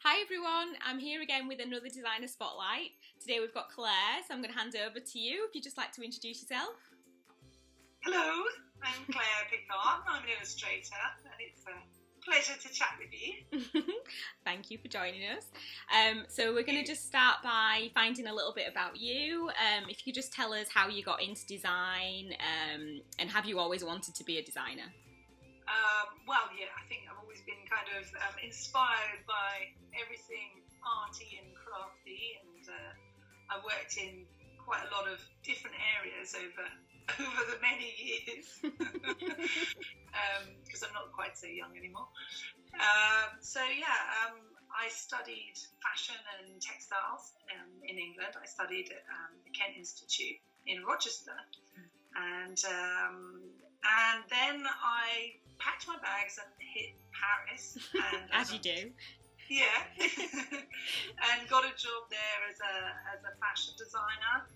Hi everyone, I'm here again with another designer spotlight. Today we've got Claire, so I'm going to hand it over to you if you'd just like to introduce yourself. Hello, I'm Claire Picard, I'm an illustrator and it's a pleasure to chat with you. Thank you for joining us. So we're going to just start by finding a little bit about you. If you could just tell us how you got into design and have you always wanted to be a designer? I think I've always been kind of inspired by everything arty and crafty, and I've worked in quite a lot of different areas over the many years, because I'm not quite so young anymore. I studied fashion and textiles in England. I studied at the Kent Institute in Rochester, and then I packed my bags and hit Paris. And, as you do. Yeah, and got a job there as a fashion designer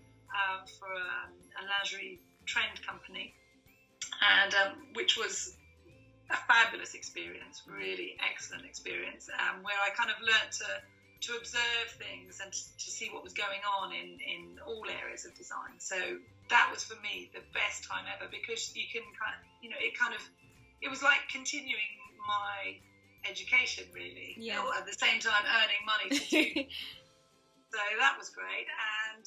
for a lingerie trend company, and which was a fabulous experience, really excellent experience, where I kind of learnt to observe things and to see what was going on in all areas of design. So that was for me the best time ever, because you can it was like continuing my education, really. Yeah. At the same time earning money to do. So that was great, and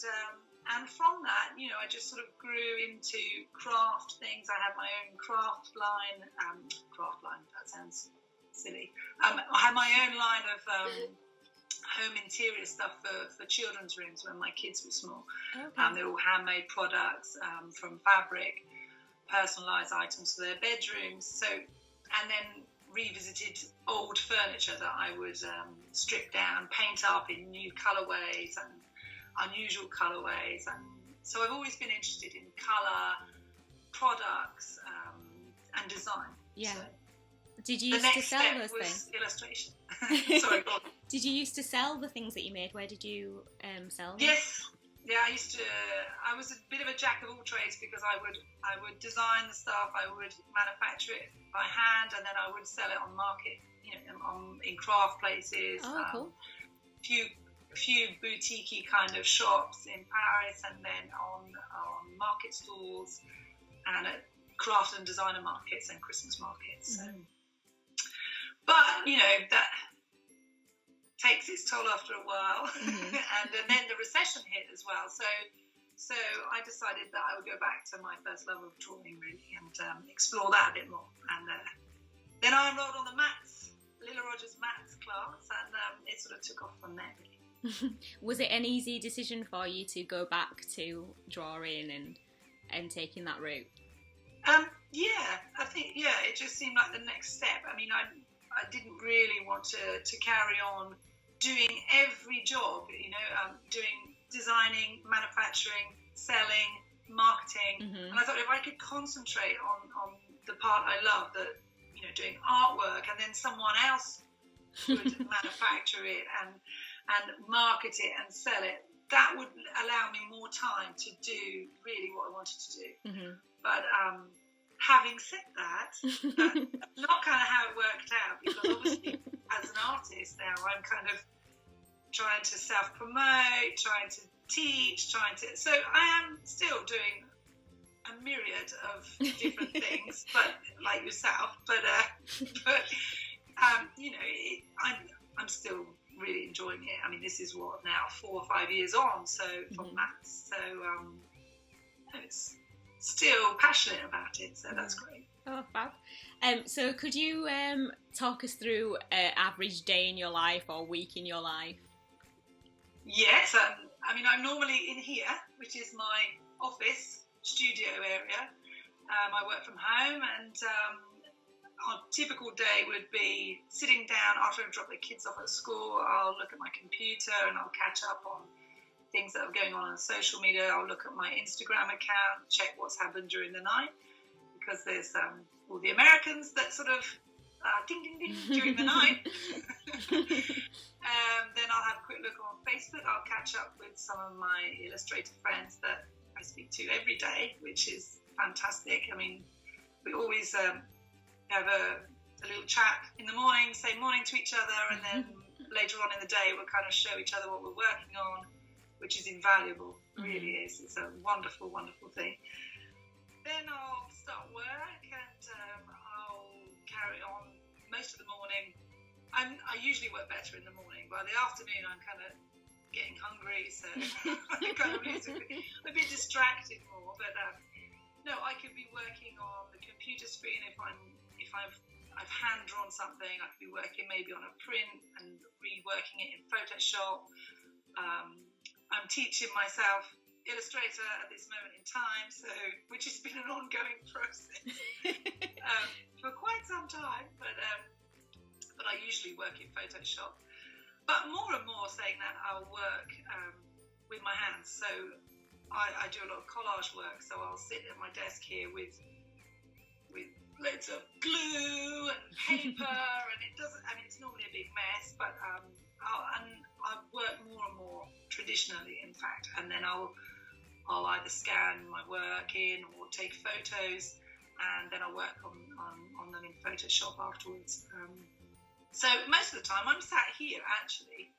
from that, I just sort of grew into craft things. I had my own craft line. That sounds silly. I had my own line of home interior stuff for children's rooms when my kids were small. Okay. They're all handmade products from fabric, personalised items for their bedrooms. So, and then revisited old furniture that I would strip down, paint up in new colourways and unusual colourways. And so I've always been interested in colour, products, and design. Yeah. So did you used to sell those things? Illustration. Sorry, go on. Did you used to sell the things that you made? Where did you sell them? Yes. Yeah, I was a bit of a jack of all trades, because I would design the stuff, I would manufacture it by hand, and then I would sell it on market, in craft places. Oh, cool. A few boutique-y kind of shops in Paris, and then on market stalls and at craft and designer markets and Christmas markets. Mm-hmm. But that takes its toll after a while. Mm-hmm. and then the recession hit as well. So I decided that I would go back to my first love of drawing, really, and explore that a bit more. And then I enrolled on the maths, Lila Rogers maths class, and it sort of took off from there, really. Was it an easy decision for you to go back to drawing and taking that route? I think it just seemed like the next step. I mean, I didn't really want to carry on doing every job, doing designing, manufacturing, selling, marketing. Mm-hmm. And I thought if I could concentrate on the part I love, doing artwork, and then someone else would manufacture it and market it and sell it, that would allow me more time to do really what I wanted to do. Mm-hmm. But having said that, that's not kind of how it worked out, because obviously as an artist now, I'm kind of trying to self-promote, trying to teach, so I am still doing a myriad of different things, but like yourself, I'm still really enjoying it. I mean, this is now 4 or 5 years on, so from maths, so it's still passionate about it, so that's great. Oh, fab. So could you talk us through an average day in your life or week in your life? Yes, I'm normally in here, which is my office studio area. I work from home, and a typical day would be sitting down after I've dropped the kids off at school. I'll look at my computer and I'll catch up on things that are going on social media. I'll look at my Instagram account, check what's happened during the night, because there's all the Americans that sort of ding ding ding during the night. Then I'll have a quick look on Facebook. I'll catch up with some of my illustrator friends that I speak to every day, which is fantastic. I mean, we always have a little chat in the morning, say morning to each other, and then later on in the day, we'll kind of show each other what we're working on, which is invaluable. It really is. It's a wonderful, wonderful thing. Then I'll start work, and I'll carry on most of the morning. I usually work better in the morning. By the afternoon, I'm kind of getting hungry, so I kind of lose a bit distracted more. But no, I could be working on the computer screen if I've hand drawn something. I could be working maybe on a print and reworking it in Photoshop. I'm teaching myself Illustrator at this moment in time, which has been an ongoing process for quite some time. But I usually work in Photoshop. But more and more saying that, I'll work with my hands. So I do a lot of collage work. So I'll sit at my desk here with loads of glue and paper, and it's normally a big mess. But I'll work more and more traditionally, in fact, and then I'll either scan my work in or take photos, and then I'll work on them in Photoshop afterwards. So most of the time I'm sat here, actually.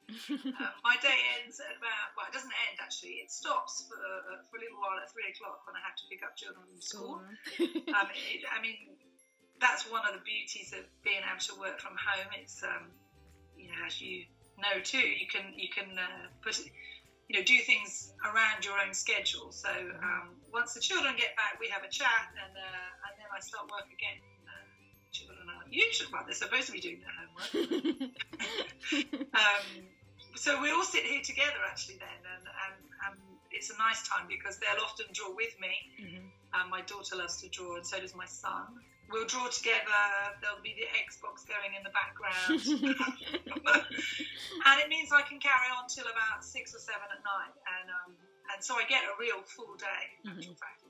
My day ends at about, well, it doesn't end actually, it stops for a little while at 3 o'clock when I have to pick up children from school. That's one of the beauties of being able to work from home. It's, as you know too, you can do things around your own schedule. So once the children get back, we have a chat, and then I start work again. Children are usually, well, they're supposed to be doing their homework. So we all sit here together actually then, and it's a nice time because they'll often draw with me. My daughter loves to draw, and so does my son. We'll draw together. There'll be the Xbox going in the background. And it means I can carry on till about 6 or 7 at night, and so I get a real full day. In actual fact,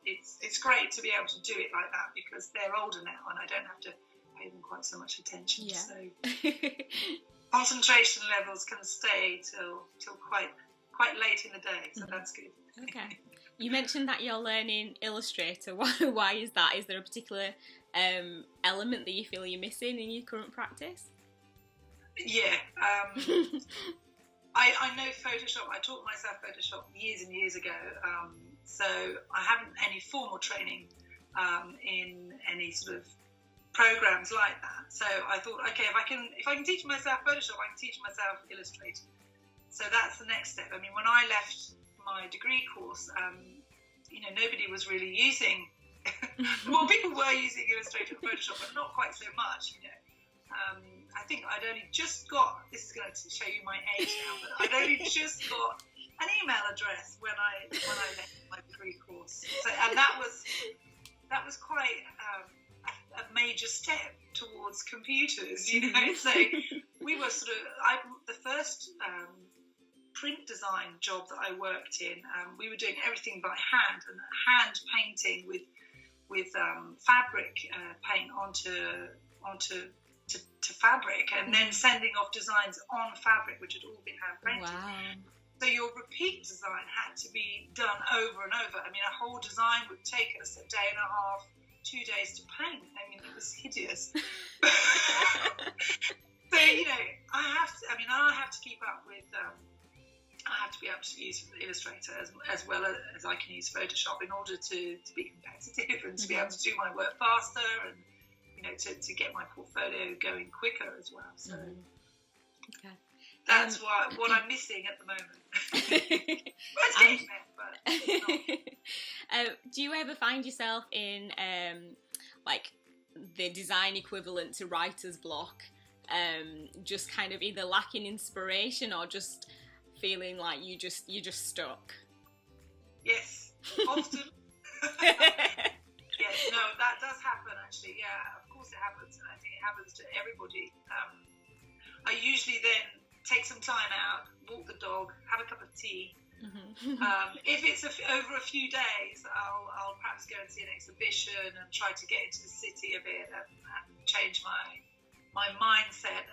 it's great to be able to do it like that because they're older now, and I don't have to pay them quite so much attention. Yeah. So concentration levels can stay till quite late in the day, so that's good. Okay. You mentioned that you're learning Illustrator. Why is that? Is there a particular element that you feel you're missing in your current practice? Yeah. I know Photoshop. I taught myself Photoshop years and years ago. So I haven't any formal training in any sort of programs like that. So I thought, okay, if I can teach myself Photoshop, I can teach myself Illustrator. So that's the next step. I mean, when I left my degree course, nobody was really using. Well, people were using Illustrator and Photoshop, but not quite so much. I think I'd only just got. This is going to show you my age now, but I'd only just got an email address when I left my degree course. So, and that was quite a major step towards computers. So we were sort of the first. Print design job that I worked in, we were doing everything by hand and hand painting with fabric paint onto fabric, and then sending off designs on fabric which had all been hand painted. Wow. So your repeat design had to be done over and over. I mean, a whole design would take us a day and a half, 2 days to paint. I mean, it was hideous. So I have to keep up with. I have to be able to use Illustrator as well as I can use Photoshop in order to be competitive and to be able to do my work faster and to get my portfolio going quicker as well. So okay. That's what I'm missing at the moment. Well, it's getting there, but do you ever find yourself in like the design equivalent to writer's block, just kind of either lacking inspiration or just feeling like you're just stuck? Yes, often. Yes, no, that does happen actually. Yeah, of course it happens, and I think it happens to everybody. I usually then take some time out, walk the dog, have a cup of tea. If it's over a few days, I'll perhaps go and see an exhibition and try to get into the city a bit and change my mindset,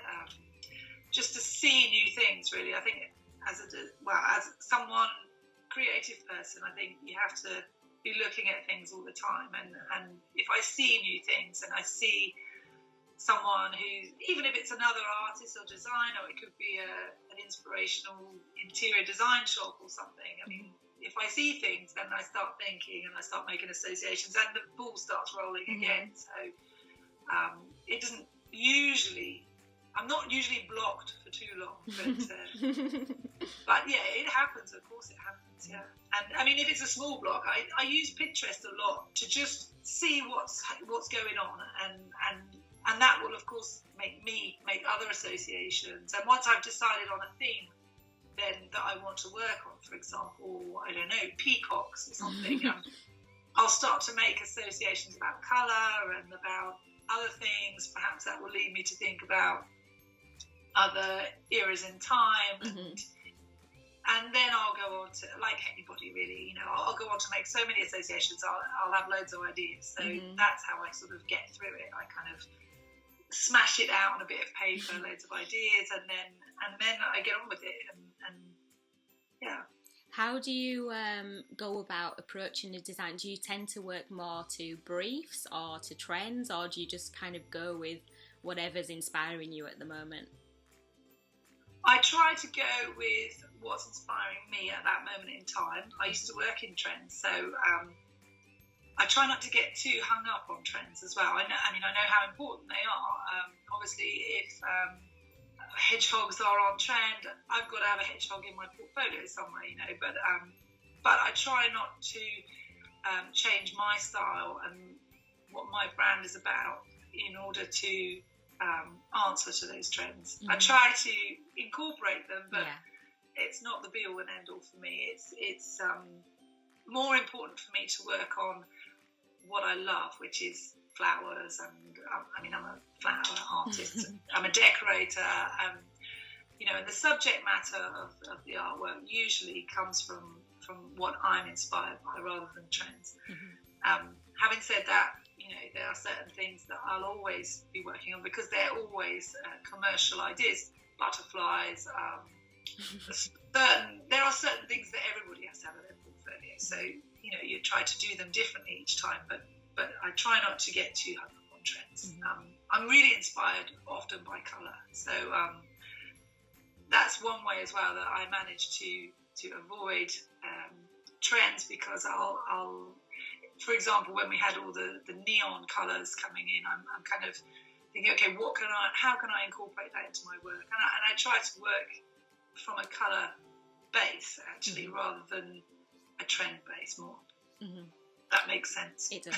just to see new things. Really, I think as someone creative person, I think you have to be looking at things all the time. And if I see new things and I see someone who, even if it's another artist or designer, it could be an inspirational interior design shop or something. I mean, if I see things, then I start thinking and I start making associations, and the ball starts rolling again. So it doesn't usually, I'm not usually blocked for too long, but yeah, it happens. Of course it happens, yeah. And I mean, if it's a small block, I use Pinterest a lot to just see what's going on, and that will of course make me make other associations. And once I've decided on a theme then that I want to work on, for example, I don't know, peacocks or something, I'll start to make associations about colour and about other things. Perhaps that will lead me to think about other eras in time, and then I'll go on to, like anybody really, you know, I'll go on to make so many associations. I'll have loads of ideas. So that's how I sort of get through it. I kind of smash it out on a bit of paper, loads of ideas, and then I get on with it. And yeah. How do you go about approaching a design? Do you tend to work more to briefs or to trends, or do you just kind of go with whatever's inspiring you at the moment? I try to go with what's inspiring me at that moment in time. I used to work in trends, so I try not to get too hung up on trends as well. I know how important they are. Obviously, if hedgehogs are on trend, I've got to have a hedgehog in my portfolio somewhere, you know. But I try not to change my style and what my brand is about in order to answer to those trends. I try to incorporate them, but it's not the be all and end all for me. It's more important for me to work on what I love, which is flowers, and I'm a flower artist. I'm a decorator, you know, and the subject matter of the artwork usually comes from what I'm inspired by rather than trends. Having said that, you know, there are certain things that I'll always be working on because they're always commercial ideas. Butterflies, there are certain things that everybody has to have in their portfolio. So, you know, you try to do them differently each time, but I try not to get too hung up on trends. I'm really inspired often by colour. So that's one way as well that I manage to avoid trends, because I'll for example, when we had all the neon colours coming in, I'm kind of thinking, okay, how can I incorporate that into my work? And I try to work from a colour base, actually, rather than a trend base more. That makes sense. It does.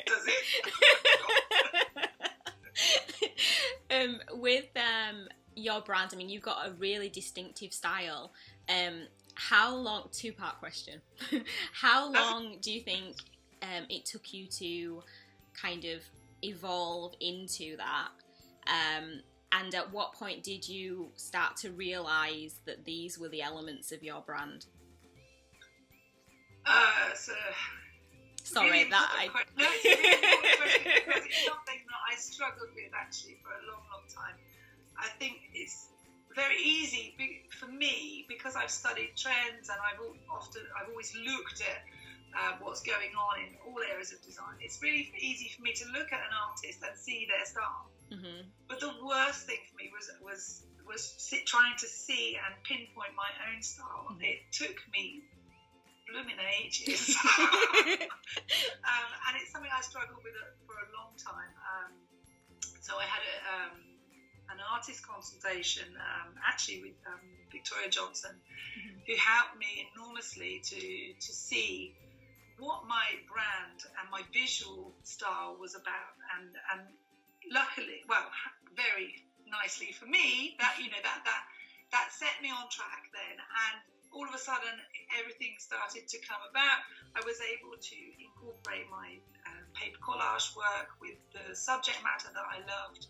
Does it? With your brand, I mean, you've got a really distinctive style. How long, two-part question, how long do you think it took you to kind of evolve into that? And at what point did you start to realise that these were the elements of your brand? Sorry, really that No, it's a really important question, because it's something that I struggled with actually for a long, long time. I think it's very easy for me, because I've studied trends and I've always looked at what's going on in all areas of design. It's really easy for me to look at an artist and see their style. But the worst thing for me was trying to see and pinpoint my own style. It took me blooming ages. And it's something I struggled with for a long time. So I had an artist consultation actually with Victoria Johnson, who helped me enormously to see what my brand and my visual style was about, and luckily, well, very nicely for me, that, you know, that set me on track then, and all of a sudden everything started to come about. I was able to incorporate my paper collage work with the subject matter that I loved.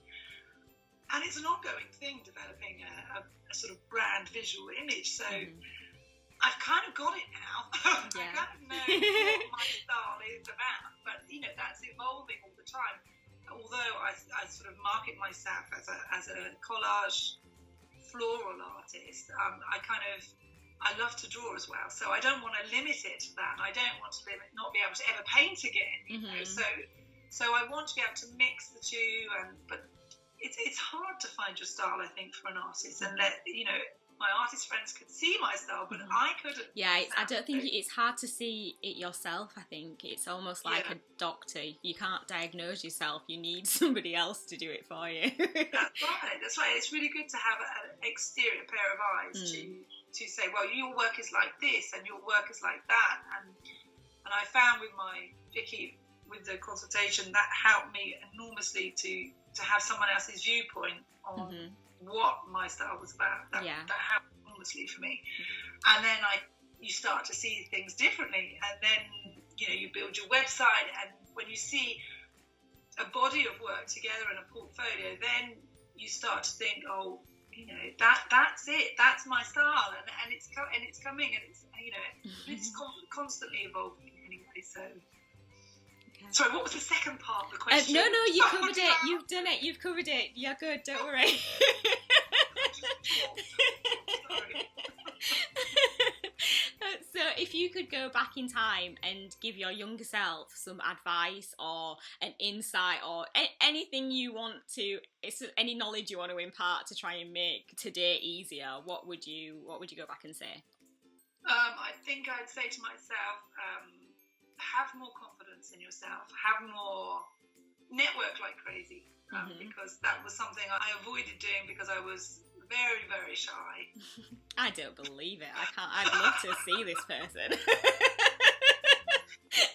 And it's an ongoing thing, developing a sort of brand visual image. So I've kind of got it now. I kind of know what my style is about. But, you know, that's evolving all the time. Although I sort of market myself as a collage floral artist, I love to draw as well. So I don't want to limit it to that. I don't want to not be able to ever paint again. You know? So So I want to be able to mix the two, but it's hard to find your style, I think, for an artist, and let my artist friends could see my style, but I couldn't. Yeah, I don't think it's hard to see it yourself. I think it's almost like a doctor. You can't diagnose yourself. You need somebody else to do it for you. That's right. It's really good to have an exterior pair of eyes to say, well, your work is like this and your work is like that. And I found with my Vicky, with the consultation, that helped me enormously to have someone else's viewpoint on what my style was about. That helped enormously for me. And then you start to see things differently, and then you build your website, and when you see a body of work together in a portfolio, then you start to think, oh, that's it, that's my style, and it's coming, and it's constantly evolving anyway. So sorry, what was the second part of the question? No, you covered it. You've done it. You've covered it. You're good. Don't worry. Sorry. So, if you could go back in time and give your younger self some advice or an insight or anything you want to, any knowledge you want to impart to try and make today easier, what would you go back and say? I think I'd say to myself, have more confidence in yourself, have more, network like crazy, because that was something I avoided doing because I was very, very shy. I don't believe it. I'd love to see this person.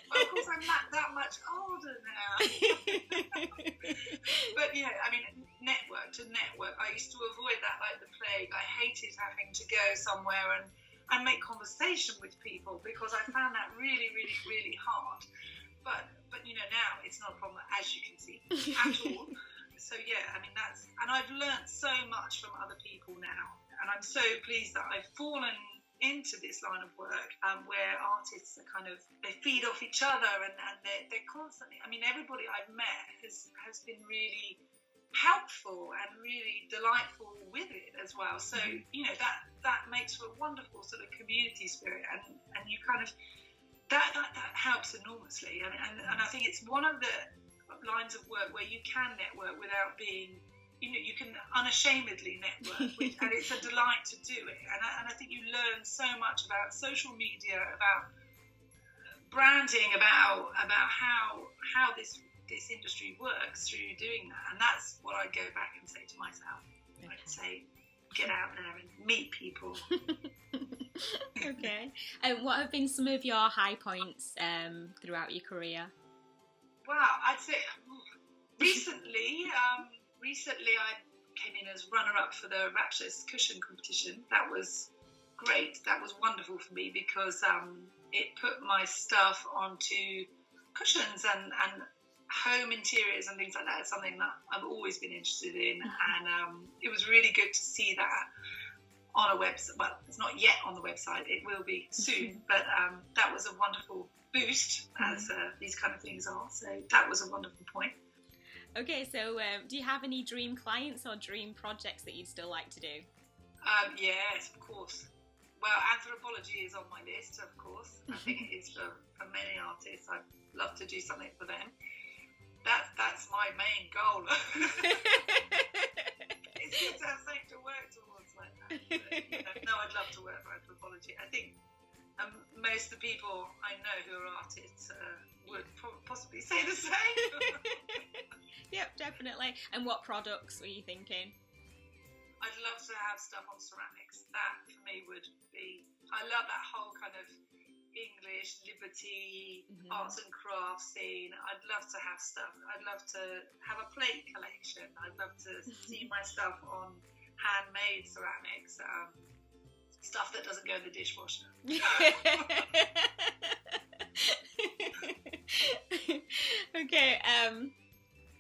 Well, of course, I'm not that much older now. But network. I used to avoid that like the plague. I hated having to go somewhere and make conversation with people because I found that really, really, really hard. But now it's not a problem, as you can see, at all. So and I've learned so much from other people now, and I'm so pleased that I've fallen into this line of work where artists are they feed off each other, and they're constantly, everybody I've met has been really helpful and really delightful with it as well. So that makes for a wonderful sort of community spirit, and you that helps enormously, and I think it's one of the lines of work where you can network without being, you can unashamedly network, and it's a delight to do it. And I think you learn so much about social media, about branding, about how this industry works through doing that. And that's what I go back and say to myself. Okay. I'd say, get out there and meet people. Okay. And what have been some of your high points throughout your career? Wow, I'd say recently I came in as runner-up for the Rapturous cushion competition. That was great. That was wonderful for me because it put my stuff onto cushions and home interiors and things like that. It's something that I've always been interested in, and it was really good to see that on a website. Well, it's not yet on the website. It will be soon, but that was a wonderful boost, as these kind of things are. So that was a wonderful point. Okay, so do you have any dream clients or dream projects that you'd still like to do? Yes, of course. Well, anthropology is on my list, of course. I think it is for many artists. I'd love to do something for them. That's my main goal. It's good to have something to work towards like that. But, no, I'd love to work for anthropology. I think most of the people I know who are artists would possibly say the same. Yep, definitely. And what products were you thinking? I'd love to have stuff on ceramics. That for me would be, I love that whole kind of English liberty, arts and crafts scene. I'd love to have stuff. I'd love to have a plate collection. I'd love to see my stuff on handmade ceramics, stuff that doesn't go in the dishwasher. Okay,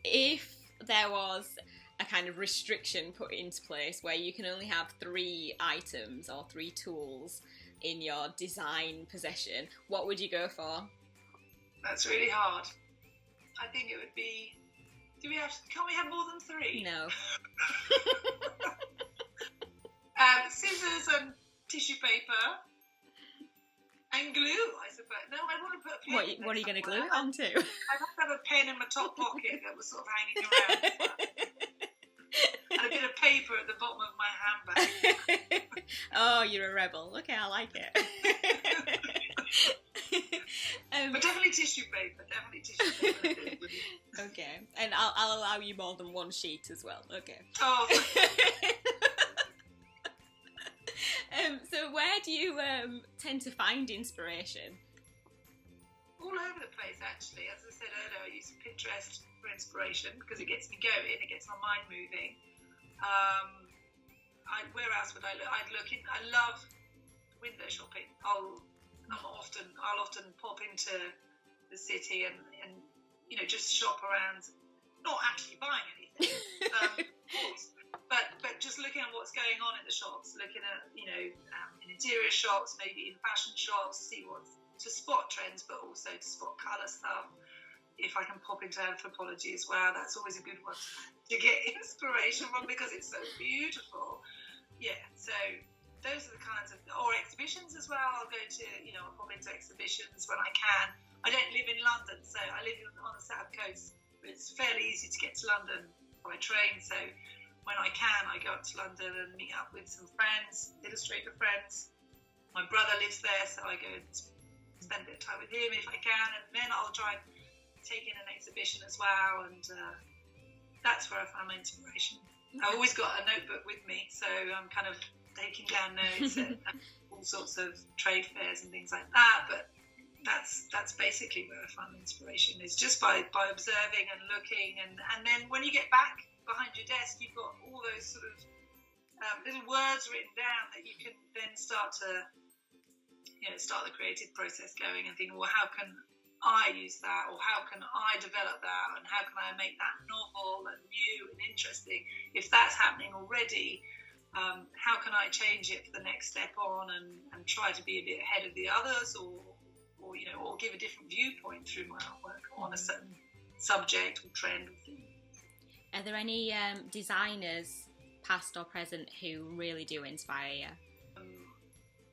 if there was a kind of restriction put into place where you can only have 3 items or 3 tools in your design possession, what would you go for? That's really hard. I think it would be, can't we have more than 3? No. Scissors and tissue paper and glue, I suppose. but no, I want to put a pen. What are you going to glue it onto? I'd have to have a pen in my top pocket that was sort of hanging around. And a bit of paper at the bottom of my handbag. Oh, you're a rebel. Okay, I like it. But definitely tissue paper. Okay, and I'll allow you more than one sheet as well. Okay. Oh. So where do you tend to find inspiration? All over the place, actually. As I said earlier, I use Pinterest for inspiration because it gets me going, it gets my mind moving. Where else would I look? I love window shopping. I'll often pop into the city and just shop around, not actually buying anything, of course, but just looking at what's going on in the shops, looking at in interior shops, maybe in fashion shops, to spot trends, but also to spot colour stuff. If I can pop into anthropology as well, that's always a good one to get inspiration from because it's so beautiful. Yeah, so those are the kinds of, or exhibitions as well. I'll go to, I'll pop into exhibitions when I can. I don't live in London, so I live on the south coast. It's fairly easy to get to London by train, so when I can, I go up to London and meet up with some friends, illustrator friends. My brother lives there, so I go and spend a bit of time with him if I can, and then I'll try and take in an exhibition as well, and that's where I find my inspiration. I've always got a notebook with me, so I'm kind of taking down notes at all sorts of trade fairs and things like that, but that's basically where I find the inspiration, is just by observing and looking, and then when you get back behind your desk, you've got all those sort of little words written down that you can then start the creative process going and think, well, how can I use that, or how can I develop that, and how can I make that novel and new and interesting? If that's happening already, how can I change it for the next step on and try to be a bit ahead of the others, or give a different viewpoint through my artwork on a certain subject or trend or theme. Are there any designers, past or present, who really do inspire you?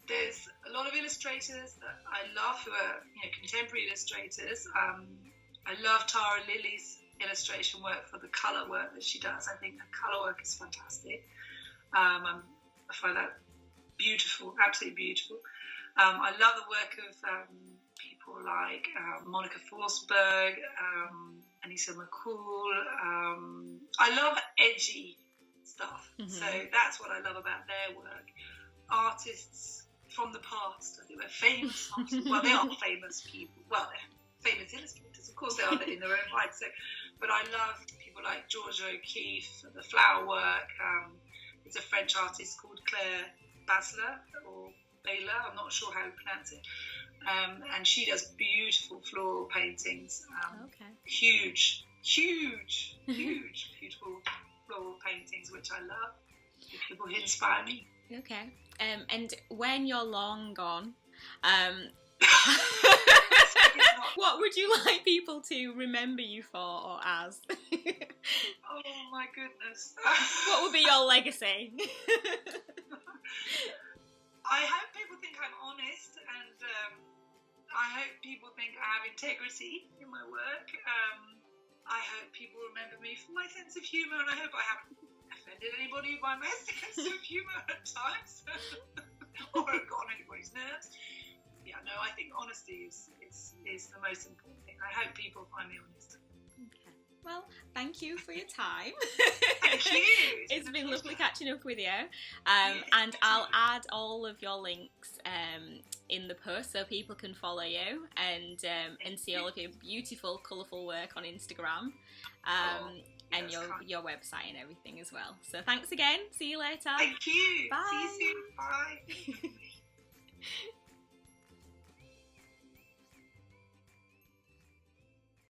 There's a lot of illustrators that I love who are contemporary illustrators. I love Tara Lilly's illustration work for the colour work that she does. I think her colour work is fantastic. I find that beautiful, absolutely beautiful. I love the work of people like Monica Forsberg, Anissa McCool. I love edgy stuff, so that's what I love about their work. Artists from the past, I think they're famous artists. Well, they are famous people. Well, they're famous illustrators, of course they are in their own right. So, but I love people like Georgia O'Keeffe, the flower work. There's a French artist called Claire Picard, I'm not sure how to pronounce it. And she does beautiful floral paintings. Huge, beautiful floral paintings, which I love. People who inspire me. Okay. And when you're long gone, what would you like people to remember you for or as? Oh my goodness. What would be your legacy? I hope people think I'm honest, and I hope people think I have integrity in my work. I hope people remember me for my sense of humour, and I hope I haven't offended anybody by my sense of humour at times, or I've got on anybody's nerves. Yeah, no, I think honesty is the most important thing. I hope people find me honest. Okay. Well, thank you for your time. Thank you. It's been lovely catching up with you. And I'll add all of your links in the post so people can follow you and see all of your beautiful, colourful work on Instagram. And your website and everything as well. So thanks again. See you later. Thank you. Bye. See you soon.